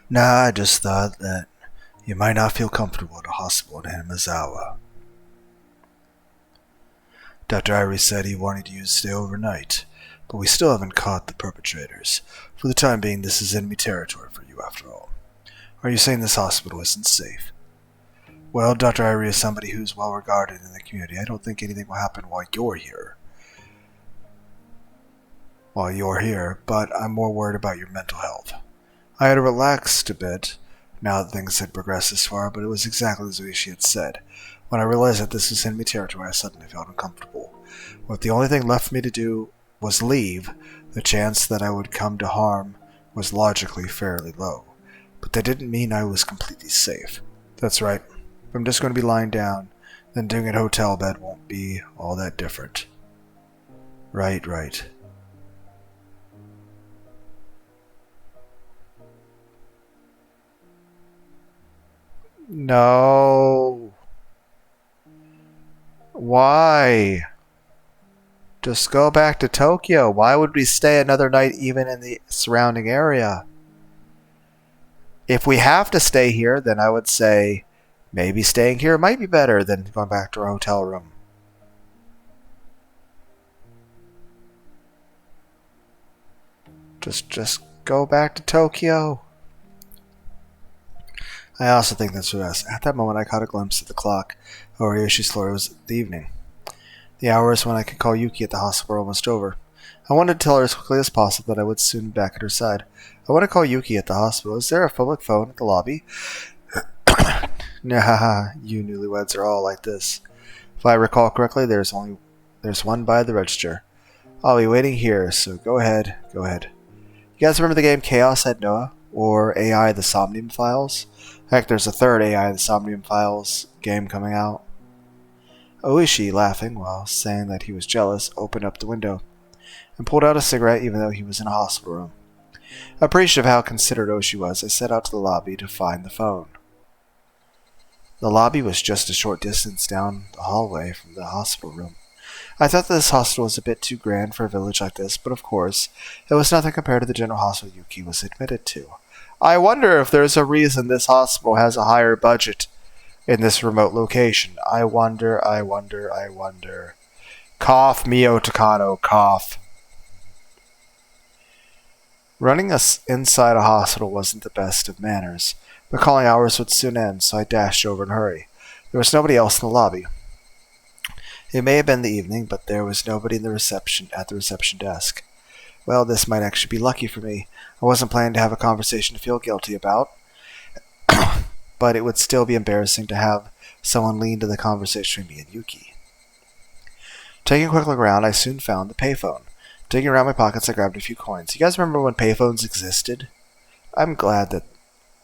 Nah, I just thought that you might not feel comfortable at a hospital in Hanazawa. Dr. Irie said he wanted you to stay overnight, but we still haven't caught the perpetrators. For the time being, this is enemy territory for you after all. Are you saying this hospital isn't safe? Well, Dr. Irie is somebody who's well regarded in the community. I don't think anything will happen while you're here. But I'm more worried about your mental health. I had relaxed a bit now that things had progressed this far, but it was exactly as she had said. When I realized that this was enemy territory, I suddenly felt uncomfortable. If the only thing left for me to do was leave, the chance that I would come to harm was logically fairly low. But that didn't mean I was completely safe. That's right. If I'm just going to be lying down, then doing a hotel bed won't be all that different. Right. No. Why? Just go back to Tokyo. Why would we stay another night even in the surrounding area? If we have to stay here, then I would say maybe staying here might be better than going back to our hotel room. Just go back to Tokyo. I also think that's for best. At that moment, I caught a glimpse of the clock over Yoshi's floor. It was the evening. The hours when I could call Yuki at the hospital were almost over. I wanted to tell her as quickly as possible that I would soon be back at her side. I want to call Yuki at the hospital. Is there a public phone at the lobby? Nah, you newlyweds are all like this. If I recall correctly, there's one by the register. I'll be waiting here, so go ahead. You guys remember the game Chaos at Noah? Or AI the Somnium Files? Heck, there's a third AI the Somnium Files game coming out. Oishi, laughing while saying that he was jealous, opened up the window and pulled out a cigarette even though he was in a hospital room. Appreciative of how considerate Oishi was, I set out to the lobby to find the phone. The lobby was just a short distance down the hallway from the hospital room. I thought that this hospital was a bit too grand for a village like this, but of course, it was nothing compared to the general hospital Yuki was admitted to. I wonder if there's a reason this hospital has a higher budget in this remote location. I wonder. Cough, Mio Takano, cough. Running us inside a hospital wasn't the best of manners, but calling hours would soon end, so I dashed over in a hurry. There was nobody else in the lobby. It may have been the evening, but there was nobody at the reception desk. Well, this might actually be lucky for me. I wasn't planning to have a conversation to feel guilty about, but it would still be embarrassing to have someone lean to the conversation between me and Yuki. Taking a quick look around, I soon found the payphone. Digging around my pockets, I grabbed a few coins. You guys remember when payphones existed? I'm glad that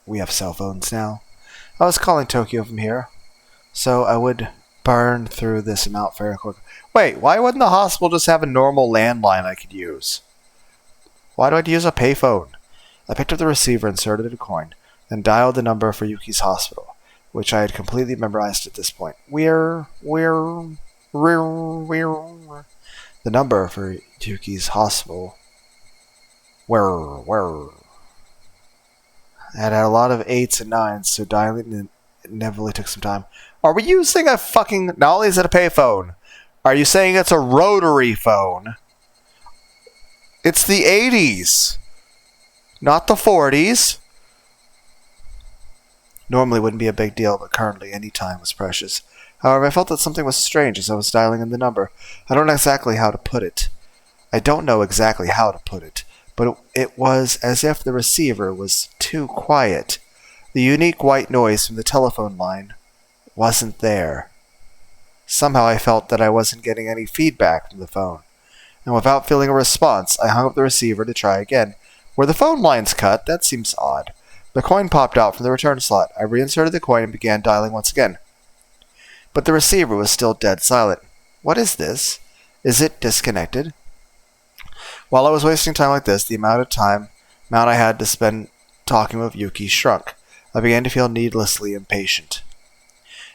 we have cell phones now. I was calling Tokyo from here, so I would burn through this amount very quickly. Wait, why wouldn't the hospital just have a normal landline I could use? Why do I use a payphone? I picked up the receiver, inserted a coin, then dialed the number for Yuki's hospital, which I had completely memorized at this point. The number for Yuki's hospital. It had a lot of 8s and 9s, so dialing inevitably took some time. Are we using a fucking... Not only is it a payphone, are you saying it's a rotary phone? It's the 80s, not the 40s. Normally wouldn't be a big deal, but currently any time was precious. However, I felt that something was strange as I was dialing in the number. I don't know exactly how to put it, but it was as if the receiver was too quiet. The unique white noise from the telephone line wasn't there. Somehow I felt that I wasn't getting any feedback from the phone. And without feeling a response, I hung up the receiver to try again. Were the phone lines cut? That seems odd. The coin popped out from the return slot. I reinserted the coin and began dialing once again. But the receiver was still dead silent. What is this? Is it disconnected? While I was wasting time like this, the amount I had to spend talking with Yuki shrunk. I began to feel needlessly impatient.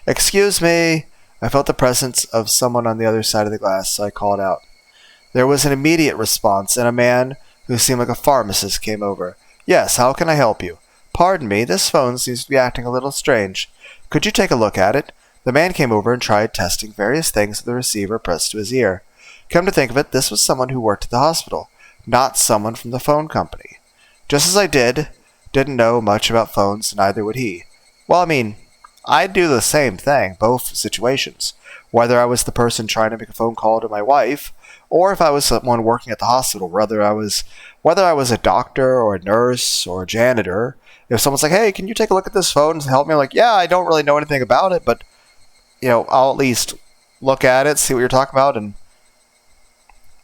Excuse me! I felt the presence of someone on the other side of the glass, so I called out. There was an immediate response, and a man who seemed like a pharmacist came over. Yes, how can I help you? "Pardon me, this phone seems to be acting a little strange. Could you take a look at it?" The man came over and tried testing various things with the receiver pressed to his ear. Come to think of it, this was someone who worked at the hospital, not someone from the phone company. Just as I didn't know much about phones, neither would he. Well, I mean, I'd do the same thing, both situations. Whether I was the person trying to make a phone call to my wife, or if I was someone working at the hospital, whether I was a doctor or a nurse or a janitor. If someone's like, "Hey, can you take a look at this phone and help me?" I'm like, "Yeah, I don't really know anything about it, but I'll at least look at it, see what you're talking about, and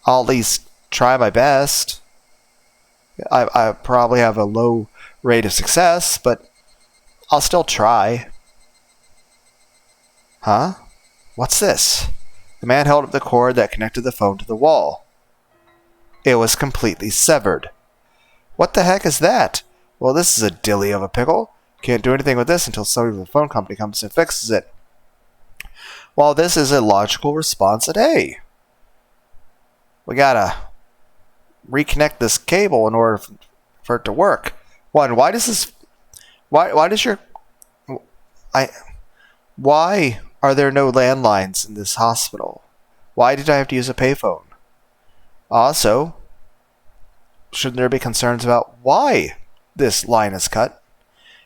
I'll at least try my best." I probably have a low rate of success, but I'll still try. Huh? What's this? The man held up the cord that connected the phone to the wall. It was completely severed. What the heck is that? Well, this is a dilly of a pickle. Can't do anything with this until somebody from the phone company comes and fixes it. Well, this is a logical response that, hey, we gotta reconnect this cable in order for it to work. One, why are there no landlines in this hospital? Why did I have to use a payphone? Also, shouldn't there be concerns about why this line is cut?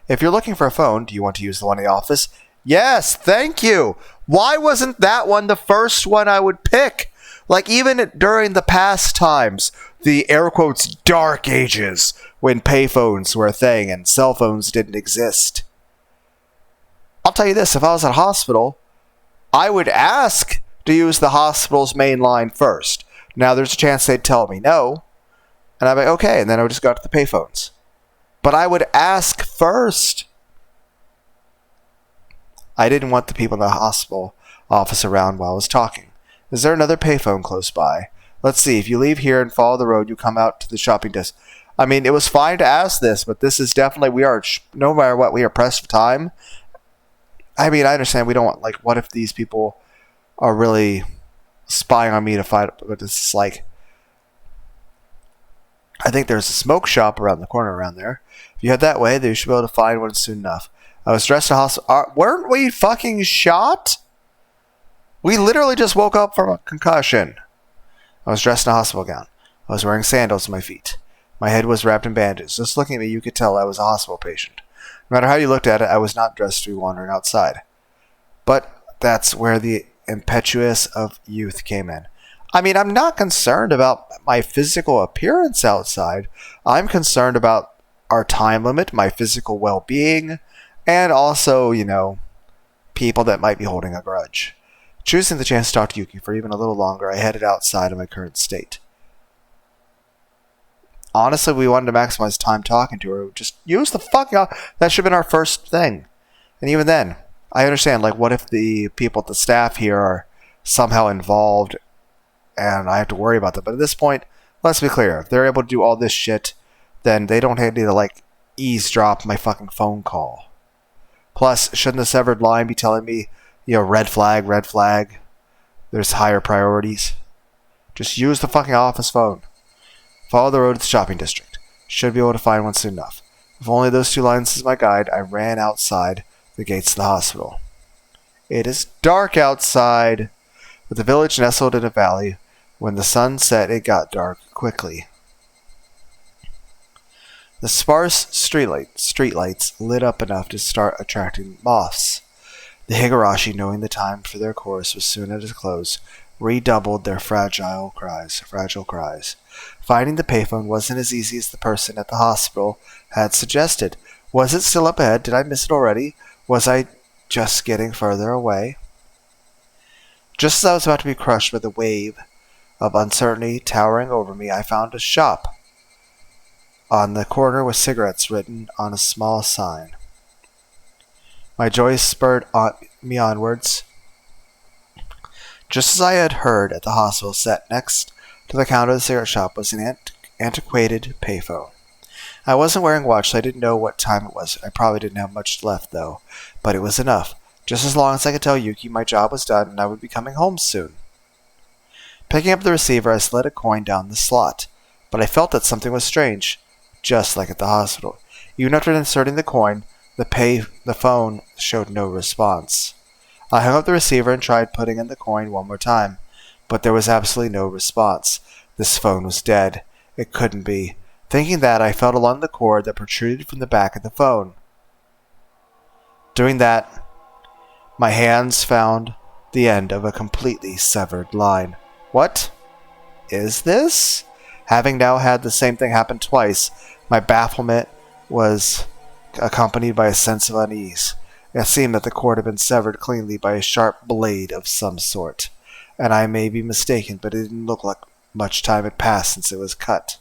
If you're looking for a phone, do you want to use the one in the office? Yes, thank you. Why wasn't that one the first one I would pick? Like, even during the past times, the air quotes dark ages, when payphones were a thing and cell phones didn't exist. I'll tell you this, if I was at a hospital, I would ask to use the hospital's main line first. Now, there's a chance they'd tell me no, and I'd be like, okay, and then I would just go to the payphones. But I would ask first. I didn't want the people in the hospital office around while I was talking. Is there another payphone close by? Let's see, if you leave here and follow the road, you come out to the shopping desk. I mean, it was fine to ask this, but this is definitely, no matter what, we are pressed for time. I mean, I understand we don't want, like, what if these people are really spying on me to fight, but it's like, I think there's a smoke shop around the corner around there. If you head that way, then you should be able to find one soon enough. I was dressed in a hospital. Weren't we fucking shot? We literally just woke up from a concussion. I was dressed in a hospital gown. I was wearing sandals on my feet. My head was wrapped in bandages. Just looking at me, you could tell I was a hospital patient. No matter how you looked at it, I was not dressed to be wandering outside. But that's where the impetuous of youth came in. I mean, I'm not concerned about my physical appearance outside. I'm concerned about our time limit, my physical well-being, and also, people that might be holding a grudge. Choosing the chance to talk to Yuki for even a little longer, I headed outside of my current state. Honestly, we wanted to maximize time talking to her. Just use the fucking... That should have been our first thing. And even then, I understand, like, what if the people at the staff here are somehow involved and I have to worry about that. But at this point, let's be clear. If they're able to do all this shit, then they don't need to, like, eavesdrop my fucking phone call. Plus, shouldn't the severed line be telling me, red flag, red flag? There's higher priorities. Just use the fucking office phone. Follow the road to the shopping district. Should be able to find one soon enough. With only those two lines as my guide, I ran outside the gates of the hospital. It is dark outside. With the village nestled in a valley, when the sun set, it got dark quickly. The sparse streetlights lit up enough to start attracting moths. The higurashi, knowing the time for their course was soon at its close, redoubled their fragile cries. Finding the payphone wasn't as easy as the person at the hospital had suggested. Was it still up ahead? Did I miss it already? Was I just getting further away? Just as I was about to be crushed by the wave of uncertainty towering over me, I found a shop on the corner with cigarettes written on a small sign. My joy spurred me onwards. Just as I had heard at the hospital, set next to the counter of the cigarette shop was an antiquated payphone. I wasn't wearing a watch, so I didn't know what time it was. I probably didn't have much left, though, but it was enough. Just as long as I could tell Yuki my job was done and I would be coming home soon. Picking up the receiver, I slid a coin down the slot, but I felt that something was strange, just like at the hospital. Even after inserting the coin, the phone showed no response. I hung up the receiver and tried putting in the coin one more time, but there was absolutely no response. This phone was dead. It couldn't be. Thinking that, I felt along the cord that protruded from the back of the phone. Doing that, my hands found the end of a completely severed line. What is this? Having now had the same thing happen twice, my bafflement was accompanied by a sense of unease. It seemed that the cord had been severed cleanly by a sharp blade of some sort, and I may be mistaken, but it didn't look like much time had passed since it was cut.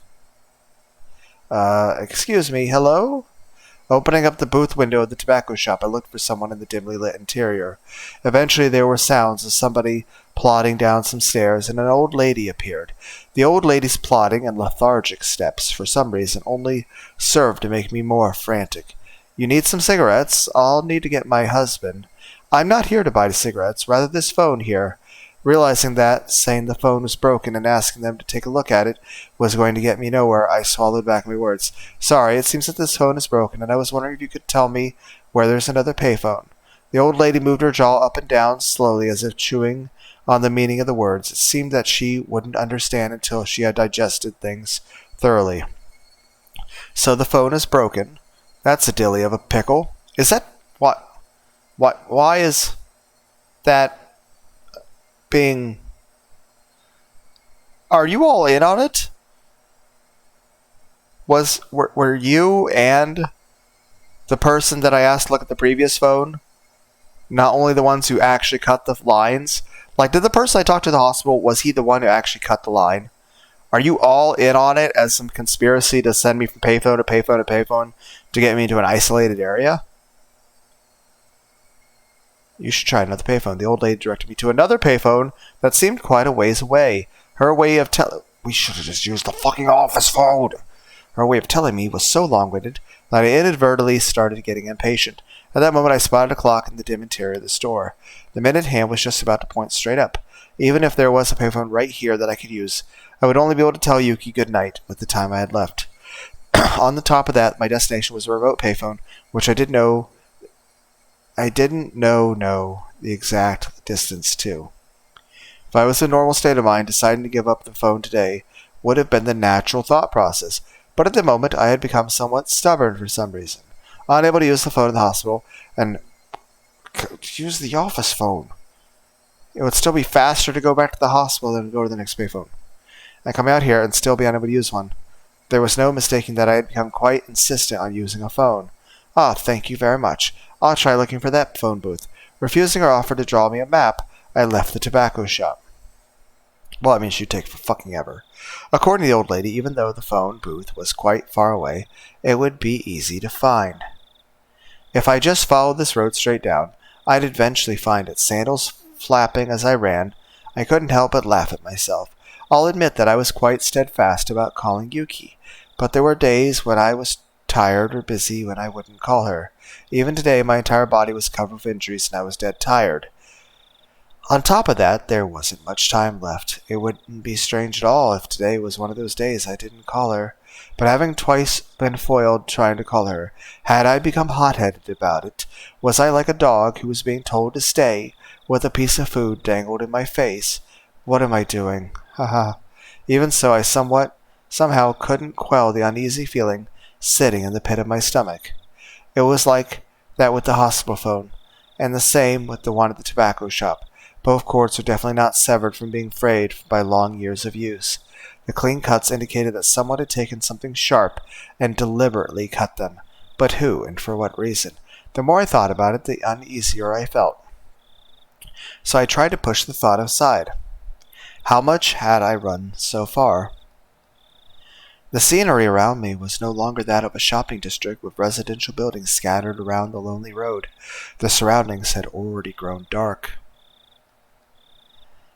Excuse me, hello? Opening up the booth window of the tobacco shop, I looked for someone in the dimly lit interior. Eventually there were sounds of somebody plodding down some stairs, and an old lady appeared. The old lady's plodding and lethargic steps, for some reason, only served to make me more frantic. You need some cigarettes? I'll need to get my husband. I'm not here to buy cigarettes, rather this phone here. Realizing that, saying the phone was broken and asking them to take a look at it was going to get me nowhere, I swallowed back my words. Sorry, it seems that this phone is broken, and I was wondering if you could tell me where there's another payphone. The old lady moved her jaw up and down slowly, as if chewing on the meaning of the words. It seemed that she wouldn't understand until she had digested things thoroughly. So the phone is broken. That's a dilly of a pickle. Is that what? Why is that being... Are you all in on it? Were you and the person that I asked to look at the previous phone not only the ones who actually cut the lines? Like, did the person I talked to at the hospital, was he the one who actually cut the line? Are you all in on it as some conspiracy to send me from payphone to payphone to payphone to get me into an isolated area? You should try another payphone. The old lady directed me to another payphone that seemed quite a ways away. Her way of telling... We should have just used the fucking office phone! Her way of telling me was so long-winded that I inadvertently started getting impatient. At that moment I spotted a clock in the dim interior of the store. The minute hand was just about to point straight up. Even if there was a payphone right here that I could use, I would only be able to tell Yuki good night with the time I had left. On the top of that, my destination was a remote payphone, which I didn't know the exact distance to. If I was in a normal state of mind, deciding to give up the phone today would have been the natural thought process. But at the moment, I had become somewhat stubborn for some reason. Unable to use the phone in the hospital, and use the office phone. It would still be faster to go back to the hospital than to go to the next payphone. And come out here and still be unable to use one. There was no mistaking that I had become quite insistent on using a phone. Ah, thank you very much. I'll try looking for that phone booth. Refusing her offer to draw me a map, I left the tobacco shop. Well, I mean, she'd take for fucking ever. According to the old lady, even though the phone booth was quite far away, it would be easy to find. If I just followed this road straight down, I'd eventually find it. Sandals flapping as I ran, I couldn't help but laugh at myself. I'll admit that I was quite steadfast about calling Yuki, but there were days when I was tired or busy when I wouldn't call her. Even today, my entire body was covered with injuries and I was dead tired. On top of that, there wasn't much time left. It wouldn't be strange at all if today was one of those days I didn't call her. But having twice been foiled trying to call her, had I become hot-headed about it? Was I like a dog who was being told to stay, with a piece of food dangled in my face? What am I doing? Haha. Even so, I somehow couldn't quell the uneasy feeling sitting in the pit of my stomach. It was like that with the hospital phone, and the same with the one at the tobacco shop. Both cords were definitely not severed from being frayed by long years of use. The clean cuts indicated that someone had taken something sharp and deliberately cut them. But who, and for what reason? The more I thought about it, the uneasier I felt. So I tried to push the thought aside. How much had I run so far? The scenery around me was no longer that of a shopping district with residential buildings scattered around the lonely road. The surroundings had already grown dark.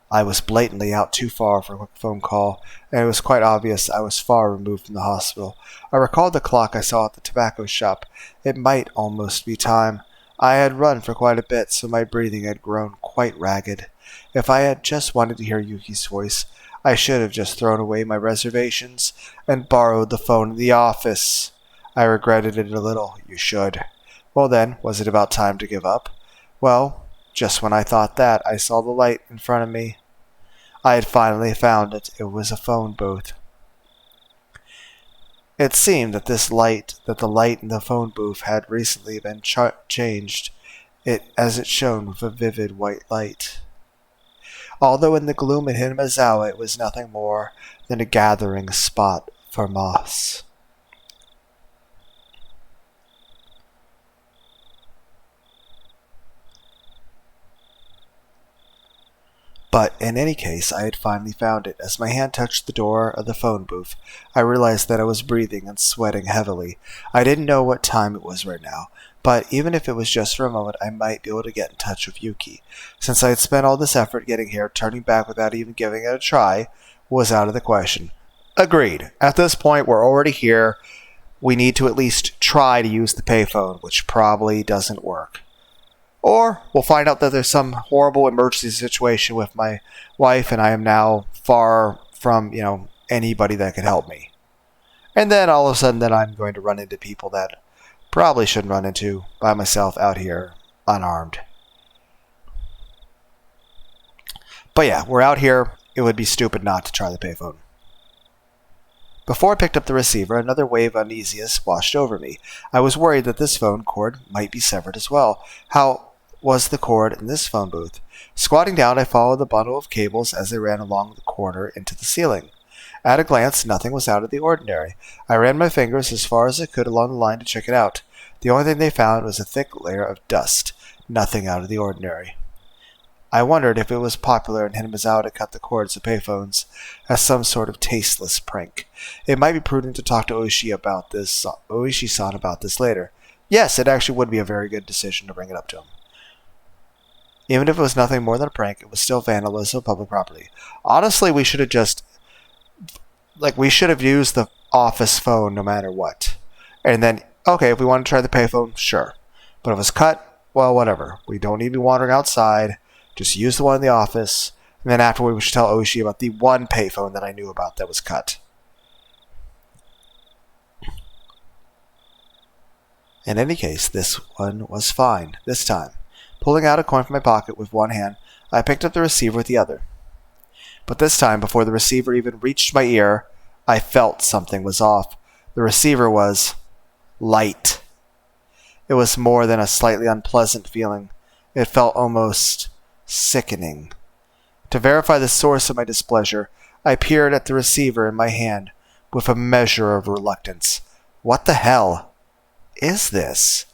I was blatantly out too far for a quick phone call, and it was quite obvious I was far removed from the hospital. I recalled the clock I saw at the tobacco shop. It might almost be time. I had run for quite a bit, so my breathing had grown quite ragged. If I had just wanted to hear Yuki's voice, I should have just thrown away my reservations and borrowed the phone in the office. I regretted it a little. You should. Well then, was it about time to give up? Well, just when I thought that, I saw the light in front of me. I had finally found it. It was a phone booth. It seemed that the light in the phone booth had recently been changed, as it shone with a vivid white light. Although in the gloom at Himazawa it was nothing more than a gathering spot for moths. But in any case, I had finally found it. As my hand touched the door of the phone booth, I realized that I was breathing and sweating heavily. I didn't know what time it was right now, but even if it was just for a moment, I might be able to get in touch with Yuki. Since I had spent all this effort getting here, turning back without even giving it a try was out of the question. Agreed. At this point, we're already here. We need to at least try to use the payphone, which probably doesn't work. Or we'll find out that there's some horrible emergency situation with my wife and I am now far from, anybody that could help me. And then all of a sudden then I'm going to run into people that probably shouldn't run into by myself out here unarmed. But yeah, we're out here. It would be stupid not to try the payphone. Before I picked up the receiver, another wave of uneasiness washed over me. I was worried that this phone cord might be severed as well. How was the cord in this phone booth? Squatting down, I followed the bundle of cables as they ran along the corridor into the ceiling. At a glance, nothing was out of the ordinary. I ran my fingers as far as I could along the line to check it out. The only thing they found was a thick layer of dust. Nothing out of the ordinary. I wondered if it was popular in Hinamizawa to cut the cords of payphones as some sort of tasteless prank. It might be prudent to talk to Oishi-san about this later. Yes, it actually would be a very good decision to bring it up to him. Even if it was nothing more than a prank, it was still vandalism of public property. Honestly, we should have used the office phone no matter what. And then, okay, if we want to try the payphone, sure. But if it was cut, well, whatever. We don't need to be wandering outside. Just use the one in the office. And then afterward, we should tell Oishi about the one payphone that I knew about that was cut. In any case, this one was fine, this time. Pulling out a coin from my pocket with one hand, I picked up the receiver with the other. But this time, before the receiver even reached my ear, I felt something was off. The receiver was light. It was more than a slightly unpleasant feeling. It felt almost sickening. To verify the source of my displeasure, I peered at the receiver in my hand with a measure of reluctance. What the hell is this?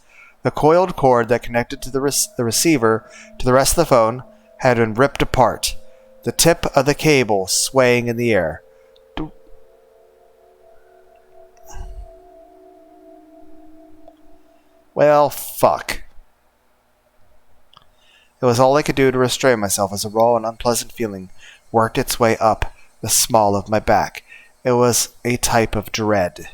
The coiled cord that connected to the receiver to the rest of the phone had been ripped apart, the tip of the cable swaying in the air. Well, fuck. It was all I could do to restrain myself as a raw and unpleasant feeling worked its way up the small of my back. It was a type of dread.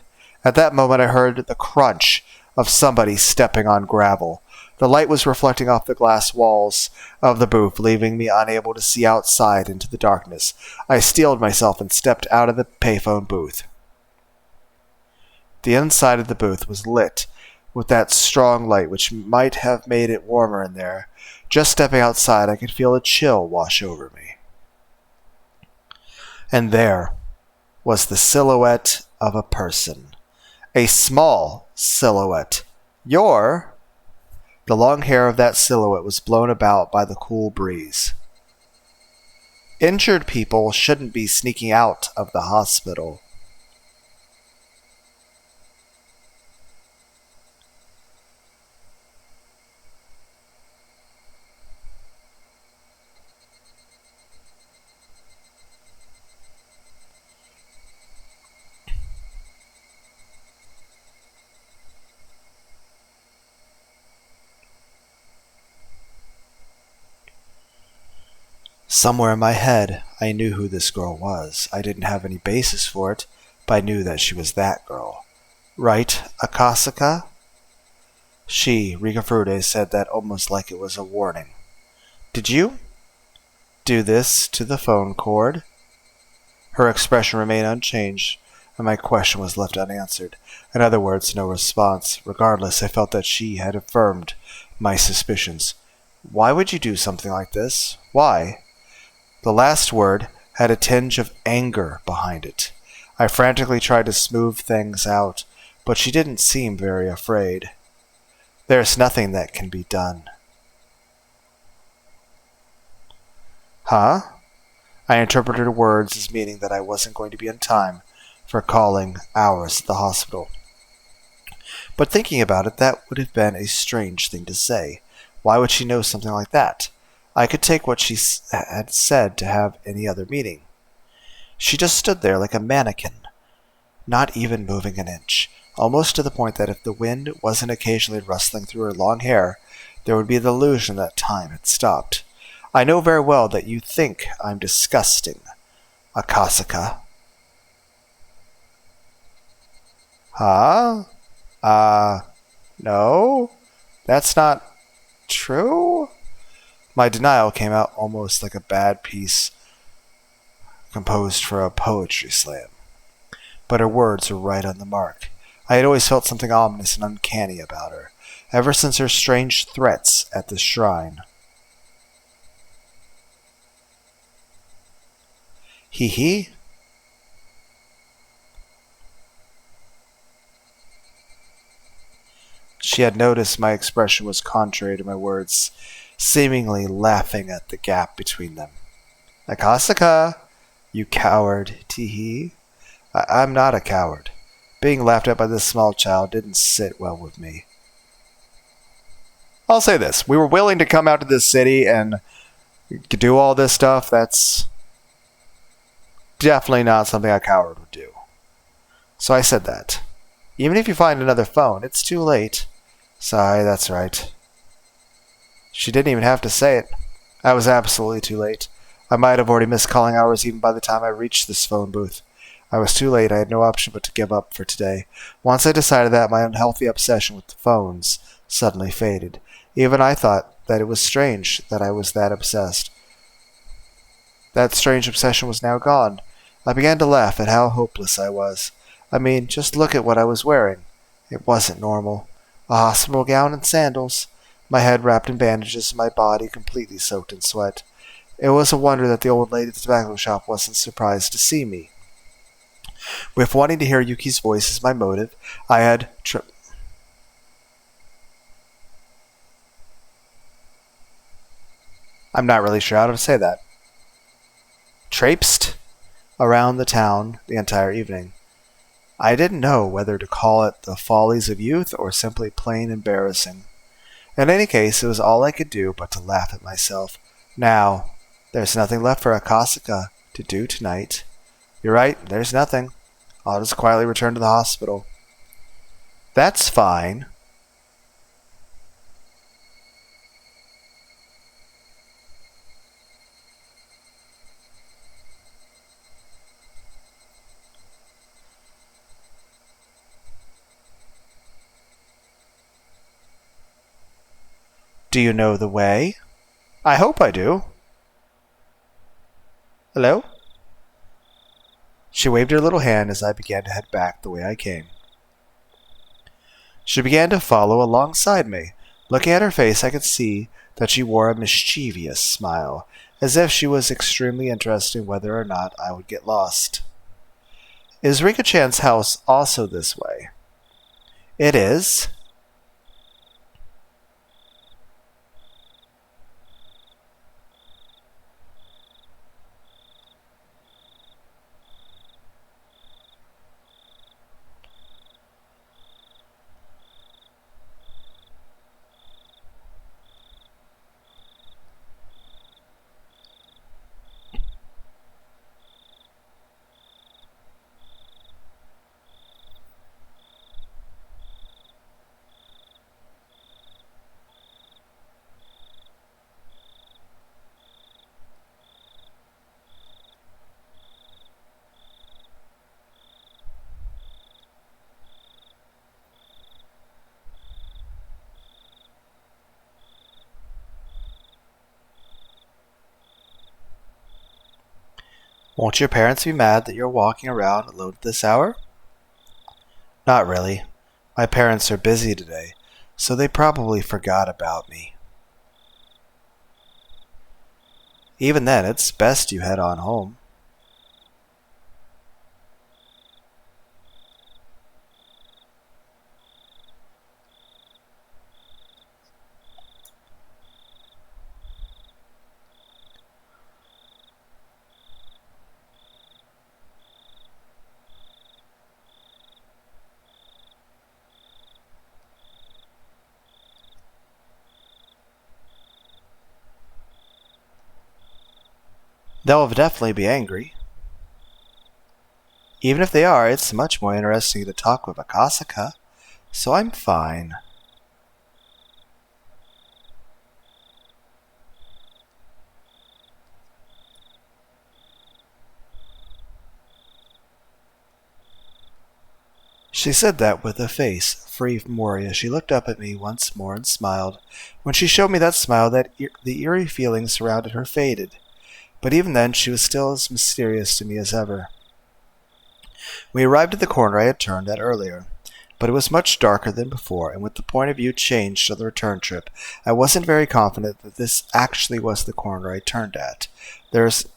At that moment I heard the crunch of somebody stepping on gravel. The light was reflecting off the glass walls of the booth, leaving me unable to see outside into the darkness. I steeled myself and stepped out of the payphone booth. The inside of the booth was lit with that strong light which might have made it warmer in there. Just stepping outside, I could feel a chill wash over me. And there was the silhouette of a person. A small silhouette. The long hair of that silhouette was blown about by the cool breeze. Injured people shouldn't be sneaking out of the hospital. Somewhere in my head, I knew who this girl was. I didn't have any basis for it, but I knew that she was that girl. Right, Akasaka? She, Rikafurude, said that almost like it was a warning. Did you do this to the phone cord? Her expression remained unchanged and my question was left unanswered. In other words, no response. Regardless, I felt that she had affirmed my suspicions. Why would you do something like this? Why? The last word had a tinge of anger behind it. I frantically tried to smooth things out, but she didn't seem very afraid. There's nothing that can be done. Huh? I interpreted her words as meaning that I wasn't going to be in time for calling hours at the hospital. But thinking about it, that would have been a strange thing to say. Why would she know something like that? I could take what she had said to have any other meaning. She just stood there like a mannequin, not even moving an inch, almost to the point that if the wind wasn't occasionally rustling through her long hair, there would be the illusion that time had stopped. I know very well that you think I'm disgusting, Akasaka. Huh? No? That's not true? My denial came out almost like a bad piece composed for a poetry slam. But her words were right on the mark. I had always felt something ominous and uncanny about her, ever since her strange threats at the shrine. Hee hee? She had noticed my expression was contrary to my words, seemingly laughing at the gap between them. Akasaka, you coward, tee-hee. I'm not a coward. Being laughed at by this small child didn't sit well with me. I'll say this. We were willing to come out to this city and do all this stuff. That's definitely not something a coward would do. So I said that. Even if you find another phone, it's too late. Sorry, that's right. She didn't even have to say it. I was absolutely too late. I might have already missed calling hours even by the time I reached this phone booth. I was too late. I had no option but to give up for today. Once I decided that, my unhealthy obsession with the phones suddenly faded. Even I thought that it was strange that I was that obsessed. That strange obsession was now gone. I began to laugh at how hopeless I was. I mean, just look at what I was wearing. It wasn't normal. A hospital gown and sandals, my head wrapped in bandages and my body completely soaked in sweat. It was a wonder that the old lady at the tobacco shop wasn't surprised to see me. With wanting to hear Yuki's voice as my motive, I had I'm not really sure how to say that. Traipsed around the town the entire evening. I didn't know whether to call it the follies of youth or simply plain embarrassing. In any case, it was all I could do but to laugh at myself. Now, there's nothing left for Akasaka to do tonight. You're right, there's nothing. I'll just quietly return to the hospital. That's fine. Do you know the way? I hope I do. Hello? She waved her little hand as I began to head back the way I came. She began to follow alongside me. Looking at her face, I could see that she wore a mischievous smile, as if she was extremely interested in whether or not I would get lost. Is Rika-chan's house also this way? It is. Won't your parents be mad that you're walking around alone at this hour? Not really. My parents are busy today, so they probably forgot about me. Even then, it's best you head on home. They'll definitely be angry. Even if they are, it's much more interesting to talk with Akasaka, so I'm fine. She said that with a face free from worry as she looked up at me once more and smiled. When she showed me that smile, the eerie feeling surrounding her faded. But even then, she was still as mysterious to me as ever. We arrived at the corner I had turned at earlier, but it was much darker than before, and with the point of view changed on the return trip, I wasn't very confident that this actually was the corner I turned at. There's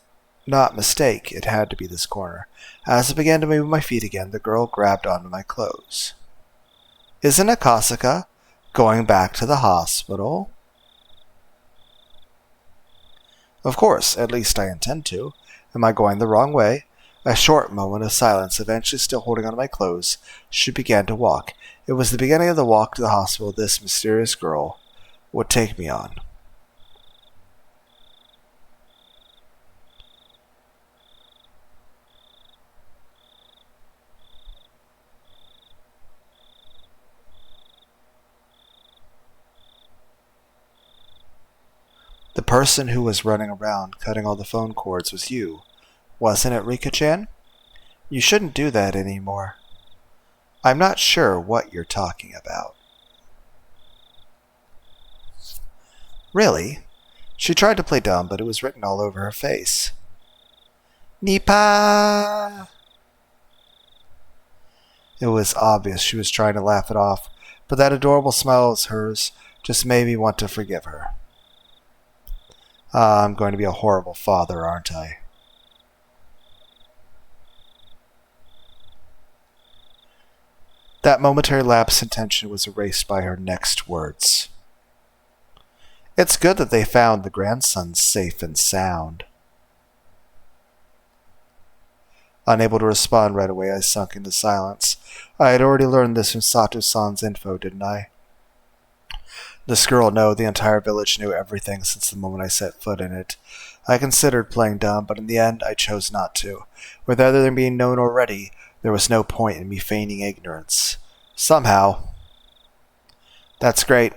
not mistake, it had to be this corner. As I began to move my feet again, the girl grabbed onto my clothes. Isn't Akasaka going back to the hospital? Of course, at least I intend to. Am I going the wrong way? A short moment of silence, eventually still holding onto my clothes, she began to walk. It was the beginning of the walk to the hospital this mysterious girl would take me on. The person who was running around cutting all the phone cords was you, wasn't it, Rika-chan? You shouldn't do that anymore. I'm not sure what you're talking about. Really? She tried to play dumb, but it was written all over her face. Nipa! It was obvious she was trying to laugh it off, but that adorable smile of hers just made me want to forgive her. I'm going to be a horrible father, aren't I? That momentary lapse in tension was erased by her next words. It's good that they found the grandson safe and sound. Unable to respond right away, I sunk into silence. I had already learned this from Sato-san's info, didn't I? This girl, no, the entire village knew everything since the moment I set foot in it. I considered playing dumb, but in the end I chose not to. With everything being known already, there was no point in me feigning ignorance. Somehow. That's great.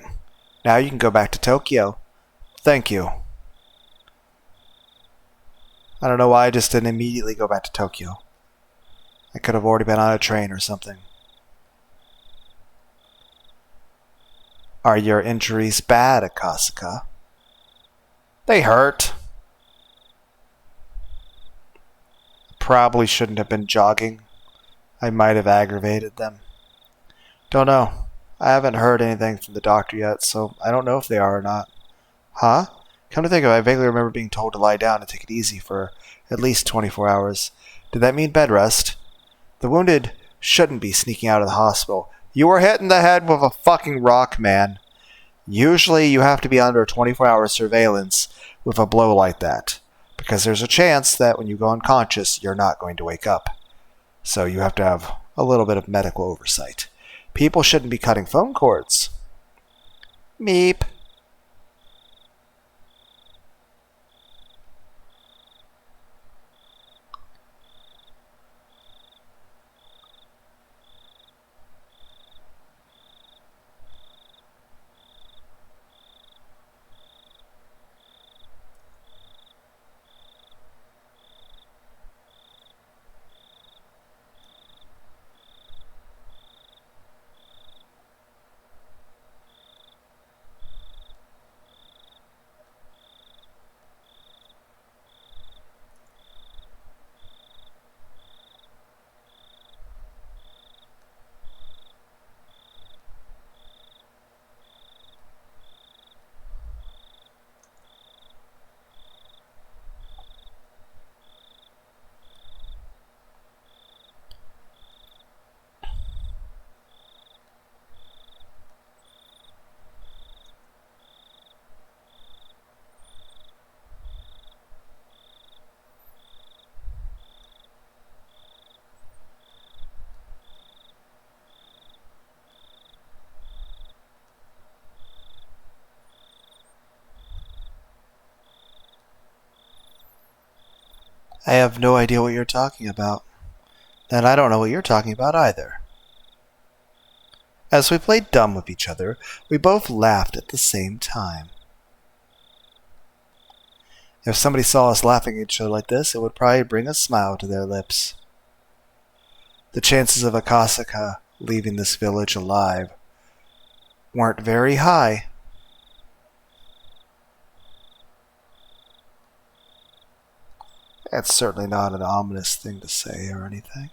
Now you can go back to Tokyo. Thank you. I don't know why I just didn't immediately go back to Tokyo. I could have already been on a train or something. Are your injuries bad, Akasaka? They hurt. Probably shouldn't have been jogging. I might have aggravated them. Don't know. I haven't heard anything from the doctor yet, so I don't know if they are or not. Huh? Come to think of it, I vaguely remember being told to lie down and take it easy for at least 24 hours. Did that mean bed rest? The wounded shouldn't be sneaking out of the hospital. You were hit in the head with a fucking rock, man. Usually you have to be under 24-hour surveillance with a blow like that, because there's a chance that when you go unconscious, you're not going to wake up. So you have to have a little bit of medical oversight. People shouldn't be cutting phone cords. Meep. I have no idea what you're talking about. And I don't know what you're talking about either. As we played dumb with each other, we both laughed at the same time. If somebody saw us laughing at each other like this, it would probably bring a smile to their lips. The chances of Akasaka leaving this village alive weren't very high. That's certainly not an ominous thing to say or anything.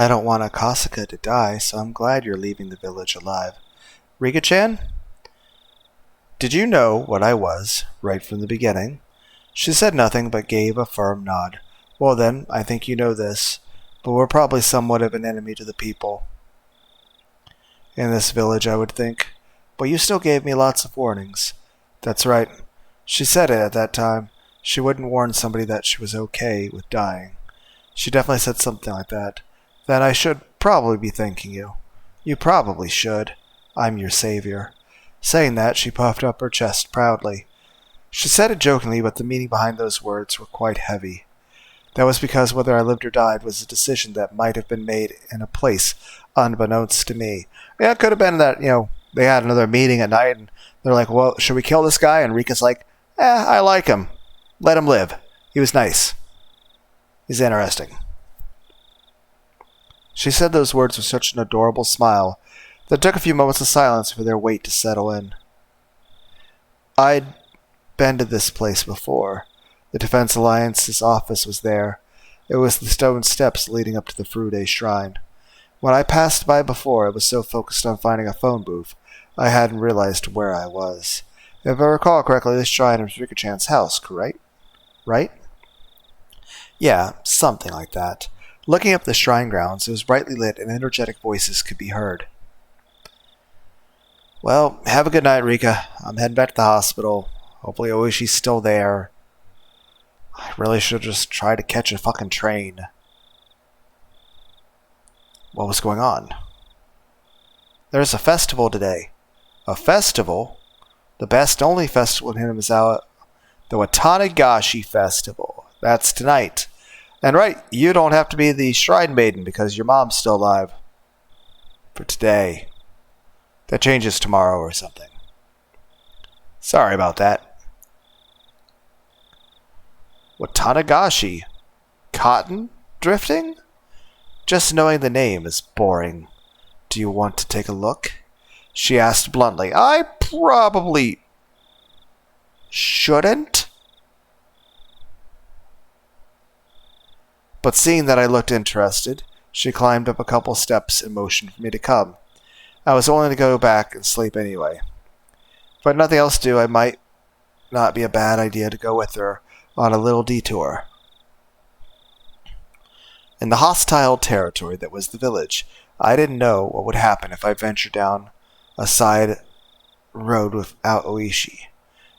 I don't want Akasaka to die, so I'm glad you're leaving the village alive. Rika-chan, did you know what I was, right from the beginning? She said nothing, but gave a firm nod. Well then, I think you know this, but we're probably somewhat of an enemy to the people in this village, I would think. But you still gave me lots of warnings. That's right. She said it at that time. She wouldn't warn somebody that she was okay with dying. She definitely said something like that. Then I should probably be thanking you. You probably should. I'm your savior. Saying that, she puffed up her chest proudly. She said it jokingly, but the meaning behind those words were quite heavy. That was because whether I lived or died was a decision that might have been made in a place unbeknownst to me. Yeah, it could have been that, they had another meeting at night and they're like, well, should we kill this guy? And Rika's like, I like him. Let him live. He was nice. He's interesting. She said those words with such an adorable smile that it took a few moments of silence for their weight to settle in. I'd been to this place before. The Defense Alliance's office was there. It was the stone steps leading up to the Furude Shrine. When I passed by before, I was so focused on finding a phone booth, I hadn't realized where I was. If I recall correctly, this shrine was Rika-chan's house, correct? Right? Yeah, something like that. Looking up the shrine grounds, it was brightly lit and energetic voices could be heard. Well, have a good night, Rika. I'm heading back to the hospital. Hopefully Oishi's still there. I really should just try to catch a fucking train. What was going on? There's a festival today. A festival? The best only festival in Hinamizawa. The Watanagashi Festival. That's tonight. And right, you don't have to be the Shrine Maiden because your mom's still alive. For today. That changes tomorrow or something. Sorry about that. Watanagashi. Cotton drifting? Just knowing the name is boring. Do you want to take a look? She asked bluntly. I probably shouldn't. But seeing that I looked interested, she climbed up a couple steps and motioned for me to come. I was only to go back and sleep anyway. If I had nothing else to do, I might not be a bad idea to go with her on a little detour. In the hostile territory that was the village, I didn't know what would happen if I ventured down a side road without Oishi.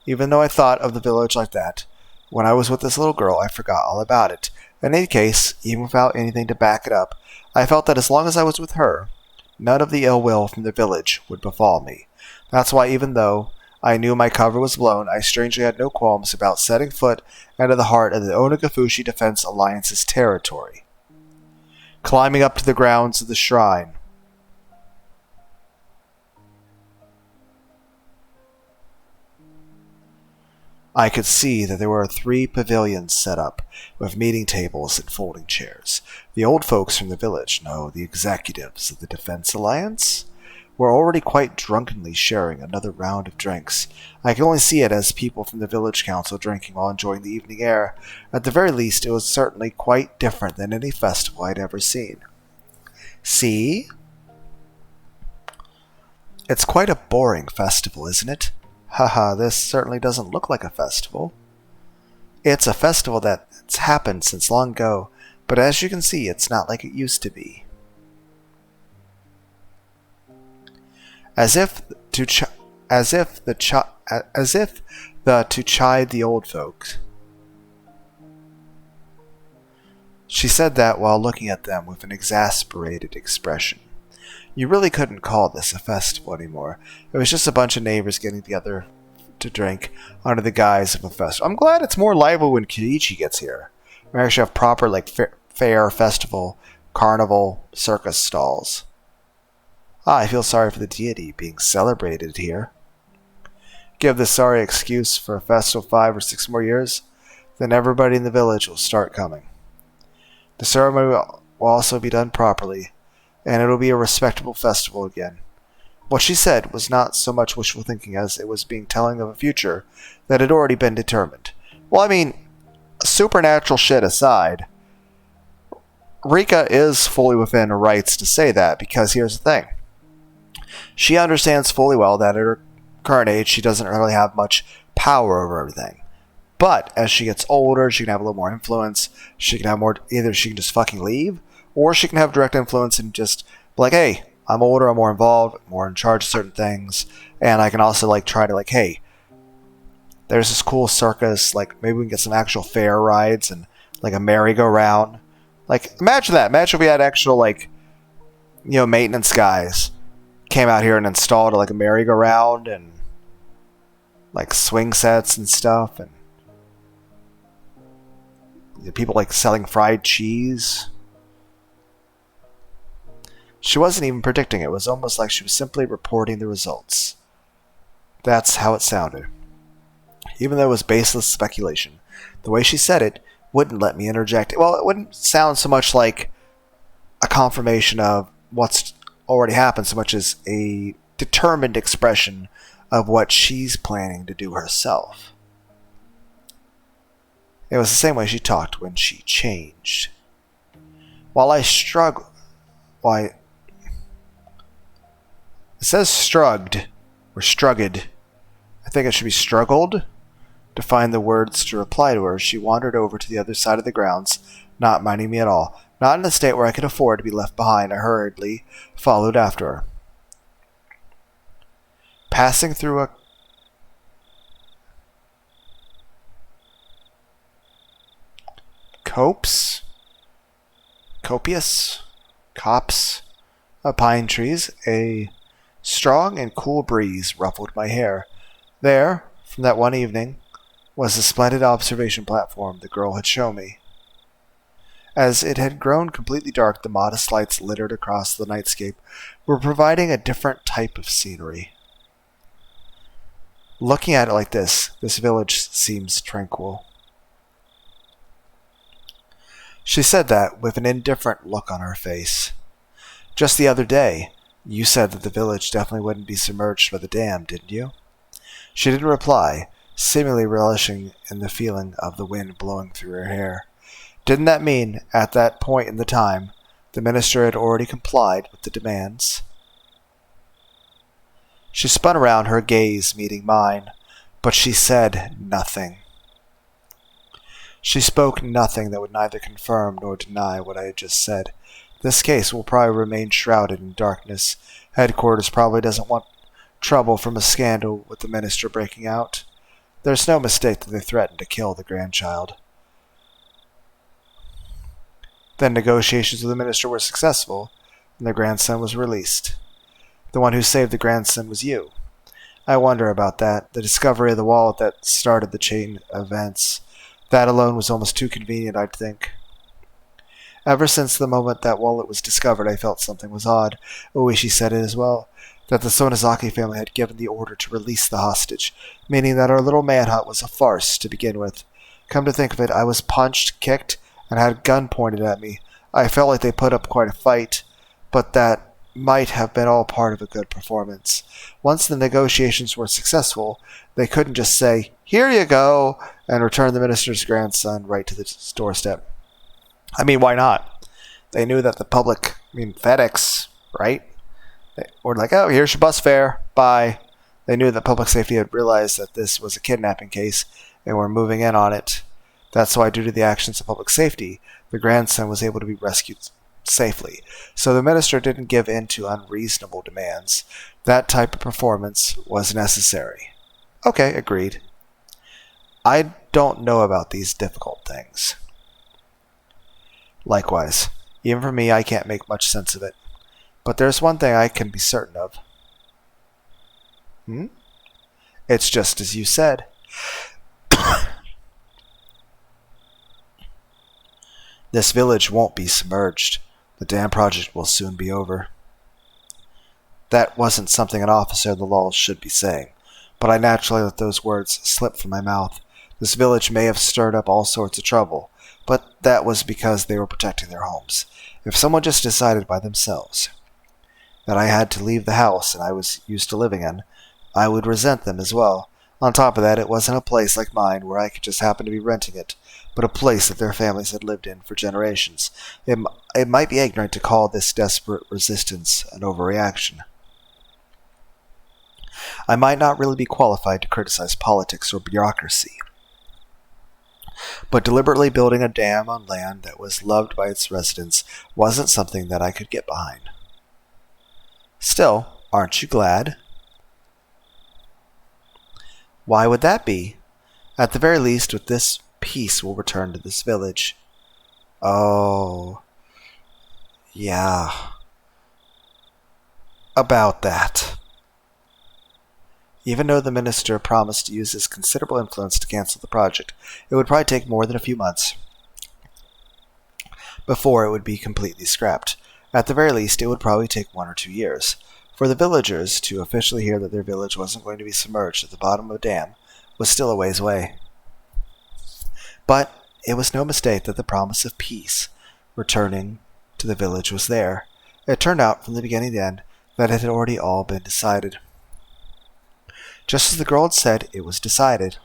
Even though I thought of the village like that, when I was with this little girl, I forgot all about it. In any case, even without anything to back it up, I felt that as long as I was with her, none of the ill will from the village would befall me. That's why even though I knew my cover was blown, I strangely had no qualms about setting foot into the heart of the Onagafushi Defense Alliance's territory. Climbing up to the grounds of the shrine, I could see that there were 3 pavilions set up, with meeting tables and folding chairs. The old folks from the village, no, the executives of the Defense Alliance, were already quite drunkenly sharing another round of drinks. I could only see it as people from the village council drinking while enjoying the evening air. At the very least, it was certainly quite different than any festival I'd ever seen. See? It's quite a boring festival, isn't it? Haha, this certainly doesn't look like a festival. It's a festival that's happened since long ago, but as you can see, it's not like it used to be. As if to chide the old folks. She said that while looking at them with an exasperated expression. You really couldn't call this a festival anymore. It was just a bunch of neighbors getting together to drink under the guise of a festival. I'm glad it's more lively when Kiichi gets here. We actually have proper fair, festival, carnival, circus stalls. I feel sorry for the deity being celebrated here. Give this sorry excuse for a festival 5 or 6 more years, then everybody in the village will start coming. The ceremony will also be done properly, and it'll be a respectable festival again. What she said was not so much wishful thinking as it was being telling of a future that had already been determined. Well, I mean, supernatural shit aside, Rika is fully within her rights to say that, because here's the thing. She understands fully well that at her current age, she doesn't really have much power over everything. But as she gets older, she can have a little more influence. She can have more, either she can just fucking leave, or she can have direct influence and just be like, hey, I'm older, I'm more involved, more in charge of certain things, and I can also try to hey, there's this cool circus, maybe we can get some actual fair rides and a merry-go-round. Imagine that. Imagine if we had actual maintenance guys came out here and installed a merry-go-round and swing sets and stuff, and people selling fried cheese. She wasn't even predicting it. It was almost like she was simply reporting the results. That's how it sounded. Even though it was baseless speculation, the way she said it wouldn't let me interject. Well, it wouldn't sound so much like a confirmation of what's already happened so much as a determined expression of what she's planning to do herself. It was the same way she talked when she changed. While I struggled... Why... It says strugged, or strugged. I think it should be struggled. To find the words to reply to her, she wandered over to the other side of the grounds, not minding me at all. Not in a state where I could afford to be left behind, I hurriedly followed after her. Passing through a copse of pine trees, a strong and cool breeze ruffled my hair. There, from that one evening, was the splendid observation platform the girl had shown me. As it had grown completely dark, the modest lights littered across the nightscape were providing a different type of scenery. Looking at it like this village seems tranquil. She said that with an indifferent look on her face. Just the other day, you said that the village definitely wouldn't be submerged by the dam, didn't you? She didn't reply, seemingly relishing in the feeling of the wind blowing through her hair. Didn't that mean, at that point in the time, the minister had already complied with the demands? She spun around, her gaze meeting mine, but she said nothing. She spoke nothing that would neither confirm nor deny what I had just said. This case will probably remain shrouded in darkness. Headquarters probably doesn't want trouble from a scandal with the minister breaking out. There's no mistake that they threatened to kill the grandchild. Then negotiations with the minister were successful, and the grandson was released. The one who saved the grandson was you. I wonder about that. The discovery of the wallet that started the chain of events. That alone was almost too convenient, I'd think. Ever since the moment that wallet was discovered, I felt something was odd. Oishi said it as well, that the Sonozaki family had given the order to release the hostage, meaning that our little manhunt was a farce to begin with. Come to think of it, I was punched, kicked, and had a gun pointed at me. I felt like they put up quite a fight, but that might have been all part of a good performance. Once the negotiations were successful, they couldn't just say, "Here you go," and return the minister's grandson right to the doorstep. I mean, why not? They knew that the public, FedEx, right? They were like, "Oh, here's your bus fare, bye." They knew that public safety had realized that this was a kidnapping case and were moving in on it. That's why, due to the actions of public safety, the grandson was able to be rescued safely. So the minister didn't give in to unreasonable demands. That type of performance was necessary. Okay, agreed. I don't know about these difficult things. Likewise, even for me, I can't make much sense of it. But there's one thing I can be certain of. It's just as you said. This village won't be submerged. The dam project will soon be over. That wasn't something an officer of the law should be saying, but I naturally let those words slip from my mouth. This village may have stirred up all sorts of trouble, but that was because they were protecting their homes. If someone just decided by themselves that I had to leave the house and I was used to living in, I would resent them as well. On top of that, it wasn't a place like mine where I could just happen to be renting it, but a place that their families had lived in for generations. It might be ignorant to call this desperate resistance an overreaction. I might not really be qualified to criticize politics or bureaucracy, but deliberately building a dam on land that was loved by its residents wasn't something that I could get behind. Still, aren't you glad? Why would that be? At the very least, with this, peace will return to this village. Oh, yeah. About that. Even though the minister promised to use his considerable influence to cancel the project, it would probably take more than a few months before it would be completely scrapped. At the very least, it would probably take 1 or 2 years. For the villagers to officially hear that their village wasn't going to be submerged at the bottom of a dam was still a ways away. But it was no mistake that the promise of peace returning to the village was there. It turned out from the beginning to end that it had already all been decided. Just as the girl had said, it was decided.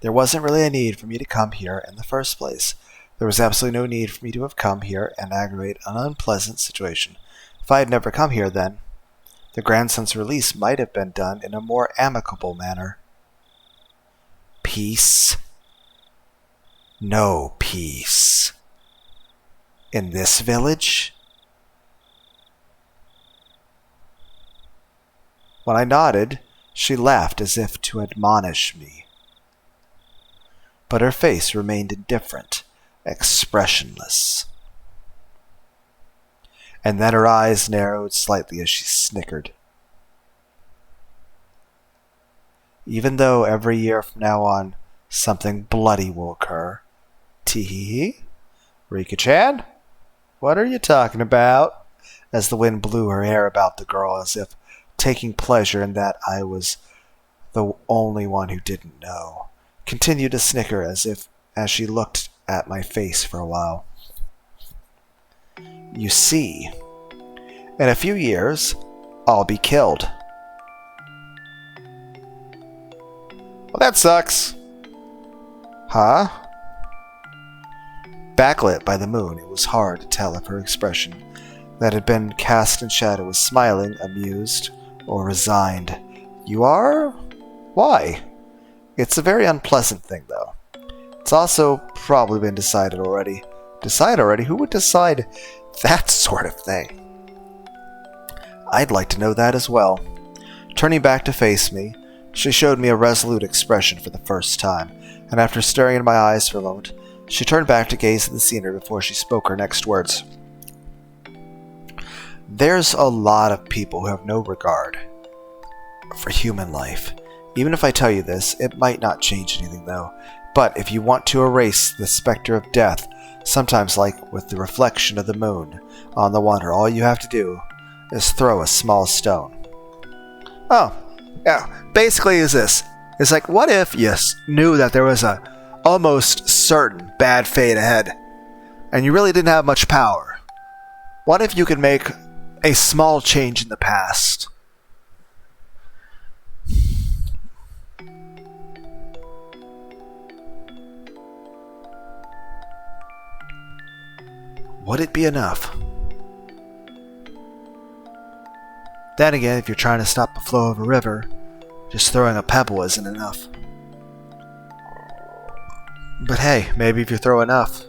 There wasn't really a need for me to come here in the first place. There was absolutely no need for me to have come here and aggravate an unpleasant situation. If I had never come here then, the grandson's release might have been done in a more amicable manner. Peace? No peace. In this village? When I nodded, she laughed as if to admonish me. But her face remained indifferent, expressionless. And then her eyes narrowed slightly as she snickered. Even though every year from now on something bloody will occur. Tee-hee-hee. Rika-chan? What are you talking about? As the wind blew her hair about the girl as if taking pleasure in that I was the only one who didn't know. Continued to snicker as she looked at my face for a while. You see, in a few years, I'll be killed. Well, that sucks. Huh? Backlit by the moon, it was hard to tell if her expression that had been cast in shadow was smiling, amused, or resigned. You are? Why? It's a very unpleasant thing, though. It's also probably been decided already. Decide already? Who would decide that sort of thing? I'd like to know that as well. Turning back to face me, she showed me a resolute expression for the first time, and after staring into my eyes for a moment, she turned back to gaze at the scenery before she spoke her next words. There's a lot of people who have no regard for human life. Even if I tell you this, it might not change anything, though. But if you want to erase the specter of death, sometimes like with the reflection of the moon on the water, all you have to do is throw a small stone. Oh, yeah. Basically is this. It's like, what if you knew that there was a almost certain bad fate ahead, and you really didn't have much power? What if you could make a small change in the past. Would it be enough? Then again, if you're trying to stop the flow of a river, just throwing a pebble isn't enough. But hey, maybe if you throw enough,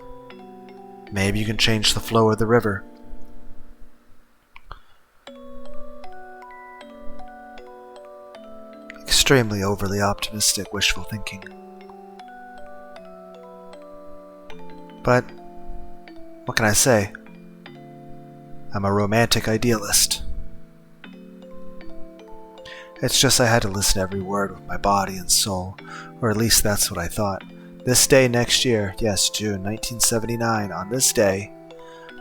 maybe you can change the flow of the river. Extremely overly optimistic, wishful thinking. But what can I say? I'm a romantic idealist. It's just I had to listen to every word with my body and soul, or at least that's what I thought. This day next year, yes, June 1979, on this day,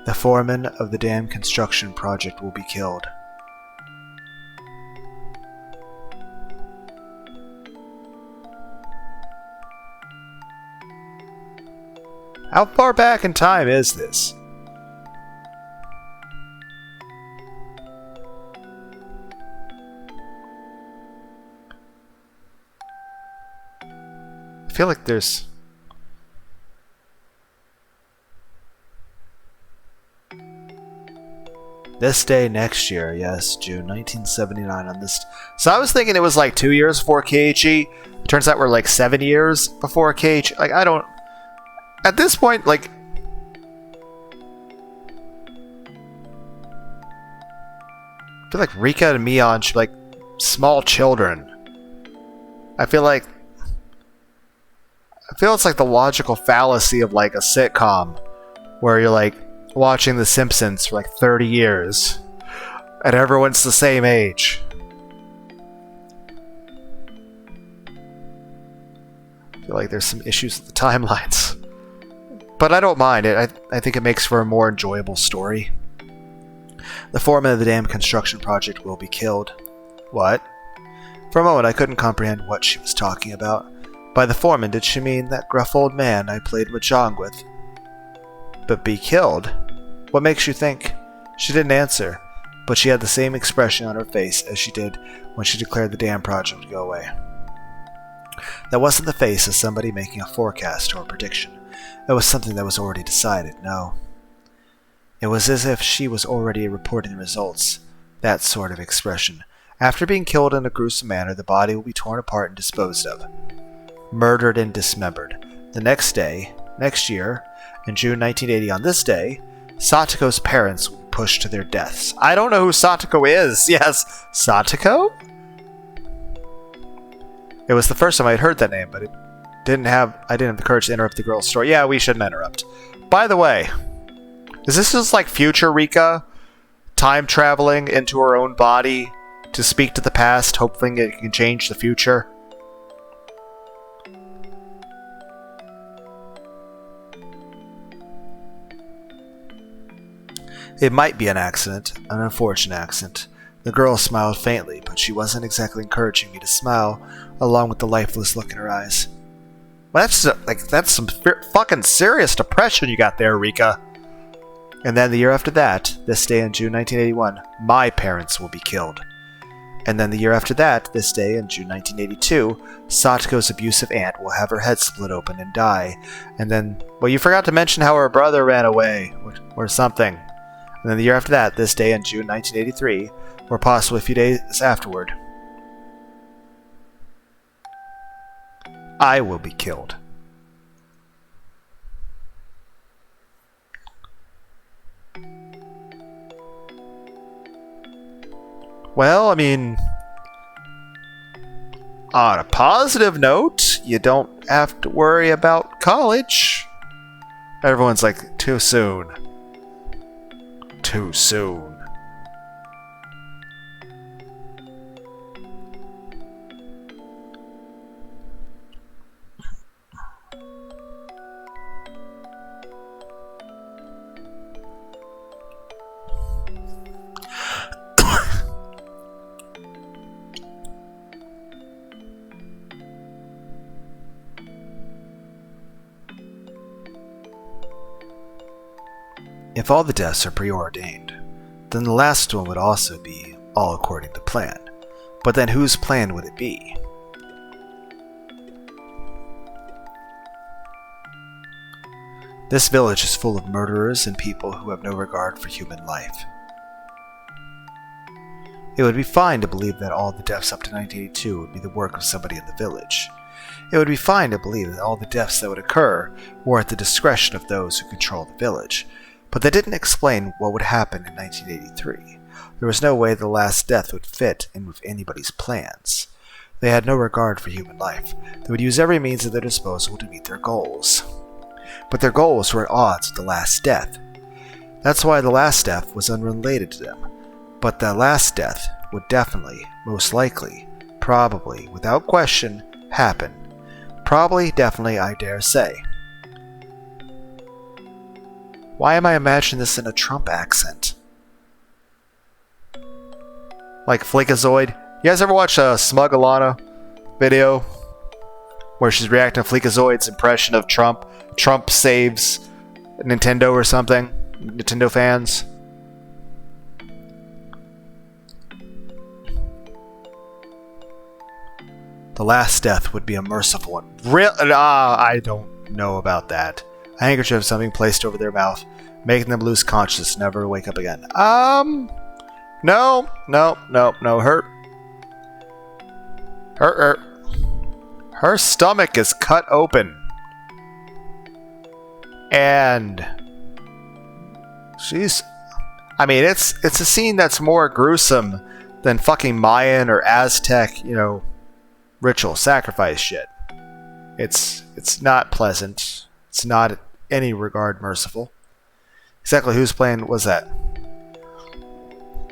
the foreman of the dam construction project will be killed. How far back in time is this? I feel like there's... This day next year, yes, June 1979 on this... So I was thinking it was like 2 years before KHE. Turns out we're like 7 years before KHE. Like, I don't... At this point, like... I feel like Rika and Mion should be like small children. I feel it's like the logical fallacy of like a sitcom where you're like watching The Simpsons for like 30 years and everyone's the same age. I feel like there's some issues with the timelines. But I don't mind it. I think it makes for a more enjoyable story. The foreman of the dam construction project will be killed. What? For a moment I couldn't comprehend what she was talking about. By the foreman, did she mean that gruff old man I played mahjong with? But be killed? What makes you think? She didn't answer, but she had the same expression on her face as she did when she declared the dam project would go away. That wasn't the face of somebody making a forecast or a prediction. It was something that was already decided, no. It was as if she was already reporting the results. That sort of expression. After being killed in a gruesome manner, the body will be torn apart and disposed of. Murdered and dismembered. The next day, next year, in June 1980 on this day, Satoko's parents will be pushed to their deaths. I don't know who Satoko is. Yes, Satoko? It was the first time I had heard that name, but I didn't have the courage to interrupt the girl's story. Yeah, we shouldn't interrupt. By the way, is this just like future Rika time traveling into her own body to speak to the past, hoping it can change the future? It might be an accident, an unfortunate accident. The girl smiled faintly, but she wasn't exactly encouraging me to smile, along with the lifeless look in her eyes. Well, that's some fucking serious depression you got there, Rika. And then the year after that, this day in June 1981, my parents will be killed. And then the year after that, this day in June 1982, Satoko's abusive aunt will have her head split open and die. And then, well, you forgot to mention how her brother ran away, or something. And then the year after that, this day in June 1983, or possibly a few days afterward, I will be killed. Well, I mean, on a positive note, you don't have to worry about college. Everyone's like, too soon. Too soon. If all the deaths are preordained, then the last one would also be all according to plan. But then whose plan would it be? This village is full of murderers and people who have no regard for human life. It would be fine to believe that all the deaths up to 1982 would be the work of somebody in the village. It would be fine to believe that all the deaths that would occur were at the discretion of those who control the village. But that didn't explain what would happen in 1983. There was no way the last death would fit in with anybody's plans. They had no regard for human life. They would use every means at their disposal to meet their goals. But their goals were at odds with the last death. That's why the last death was unrelated to them. But that last death would definitely, most likely, probably, without question, happen. Probably, definitely, I dare say. Why am I imagining this in a Trump accent? Like Fleekazoid? You guys ever watch a Smug Alana video? Where she's reacting to Fleekazoid's impression of Trump? Trump saves Nintendo or something? Nintendo fans? The last death would be a merciful one. I don't know about that. A handkerchief of something placed over their mouth, making them lose consciousness, never wake up again. No. Her stomach is cut open. And she's... I mean, it's a scene that's more gruesome than fucking Mayan or Aztec, ritual sacrifice shit. It's not pleasant. It's not in any regard merciful. Exactly whose plan was that?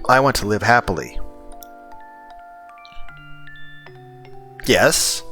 I want to live happily. Yes.